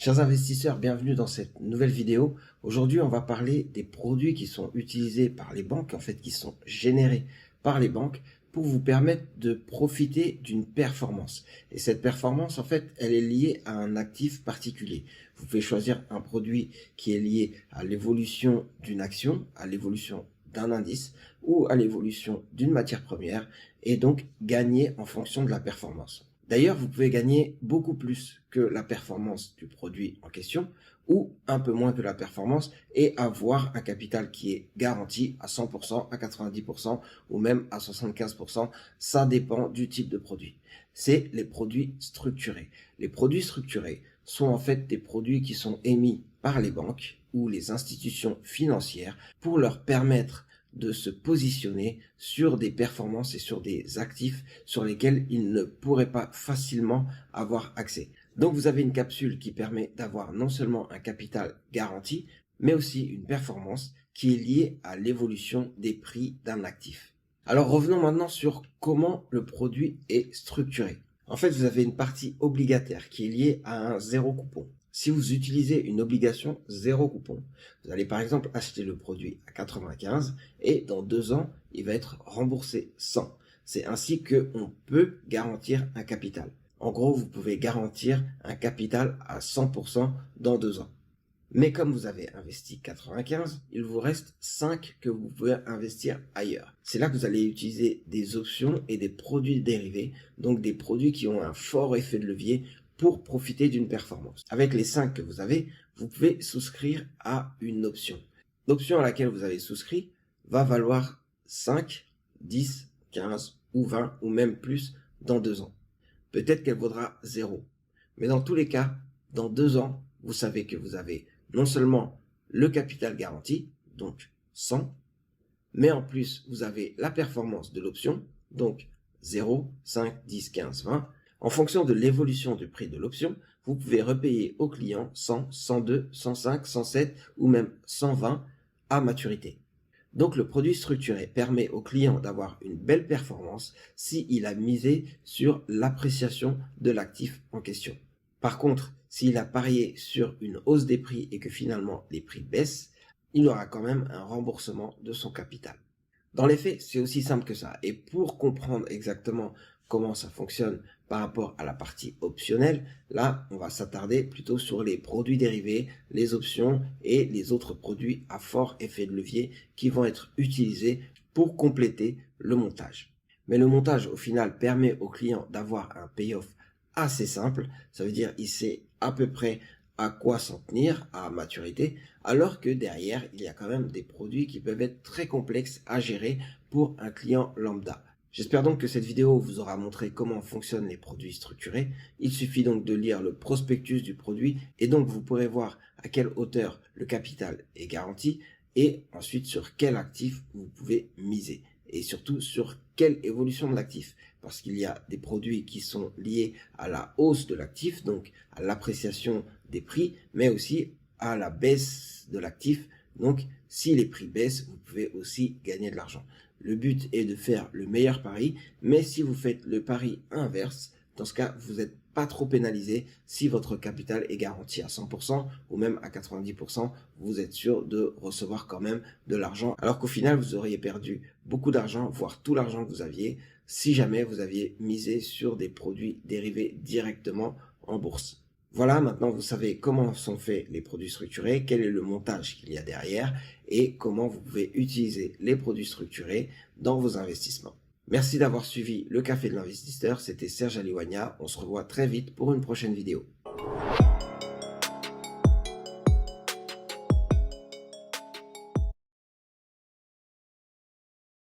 Chers investisseurs, bienvenue dans cette nouvelle vidéo. Aujourd'hui, on va parler des produits qui sont utilisés par les banques, en fait, qui sont générés par les banques pour vous permettre de profiter d'une performance. Et cette performance, en fait, elle est liée à un actif particulier. Vous pouvez choisir un produit qui est lié à l'évolution d'une action, à l'évolution d'un indice ou à l'évolution d'une matière première et donc gagner en fonction de la performance. D'ailleurs, vous pouvez gagner beaucoup plus que la performance du produit en question ou un peu moins que la performance et avoir un capital qui est garanti à 100%, à 90% ou même à 75%. Ça dépend du type de produit. C'est les produits structurés. Les produits structurés sont en fait des produits qui sont émis par les banques ou les institutions financières pour leur permettre de se positionner sur des performances et sur des actifs sur lesquels ils ne pourraient pas facilement avoir accès. Donc vous avez une capsule qui permet d'avoir non seulement un capital garanti, mais aussi une performance qui est liée à l'évolution des prix d'un actif. Alors revenons maintenant sur comment le produit est structuré. En fait, vous avez une partie obligataire qui est liée à un zéro coupon. Si vous utilisez une obligation zéro coupon, vous allez par exemple acheter le produit à 95 et dans 2 ans, il va être remboursé 100. C'est ainsi qu'on peut garantir un capital. En gros, vous pouvez garantir un capital à 100% dans 2 ans. Mais comme vous avez investi 95, il vous reste 5 que vous pouvez investir ailleurs. C'est là que vous allez utiliser des options et des produits dérivés, donc des produits qui ont un fort effet de levier pour profiter d'une performance. Avec les 5 que vous avez, vous pouvez souscrire à une option. L'option à laquelle vous avez souscrit va valoir 5, 10, 15 ou 20 ou même plus dans 2 ans. Peut-être qu'elle vaudra 0. Mais dans tous les cas, dans 2 ans, vous savez que vous avez non seulement le capital garanti, donc 100, mais en plus, vous avez la performance de l'option, donc 0, 5, 10, 15, 20. En fonction de l'évolution du prix de l'option, vous pouvez repayer au client 100, 102, 105, 107 ou même 120 à maturité. Donc le produit structuré permet au client d'avoir une belle performance s'il a misé sur l'appréciation de l'actif en question. Par contre, s'il a parié sur une hausse des prix et que finalement les prix baissent, il aura quand même un remboursement de son capital. Dans les faits, c'est aussi simple que ça. Et pour comprendre exactement comment ça fonctionne par rapport à la partie optionnelle, là, on va s'attarder plutôt sur les produits dérivés, les options et les autres produits à fort effet de levier qui vont être utilisés pour compléter le montage. Mais le montage, au final, permet au client d'avoir un payoff assez simple. Ça veut dire il sait à peu près à quoi s'en tenir à maturité, alors que derrière, il y a quand même des produits qui peuvent être très complexes à gérer pour un client lambda. J'espère donc que cette vidéo vous aura montré comment fonctionnent les produits structurés. Il suffit donc de lire le prospectus du produit et donc vous pourrez voir à quelle hauteur le capital est garanti et ensuite sur quel actif vous pouvez miser et surtout sur quelle évolution de l'actif. Parce qu'il y a des produits qui sont liés à la hausse de l'actif, donc à l'appréciation des prix, mais aussi à la baisse de l'actif. Donc, si les prix baissent, vous pouvez aussi gagner de l'argent. Le but est de faire le meilleur pari, mais si vous faites le pari inverse, dans ce cas, vous n'êtes pas trop pénalisé si votre capital est garanti à 100% ou même à 90%, vous êtes sûr de recevoir quand même de l'argent. Alors qu'au final, vous auriez perdu beaucoup d'argent, voire tout l'argent que vous aviez, si jamais vous aviez misé sur des produits dérivés directement en bourse. Voilà, maintenant vous savez comment sont faits les produits structurés, quel est le montage qu'il y a derrière et comment vous pouvez utiliser les produits structurés dans vos investissements. Merci d'avoir suivi le Café de l'investisseur, c'était Serge Aliwanya, on se revoit très vite pour une prochaine vidéo.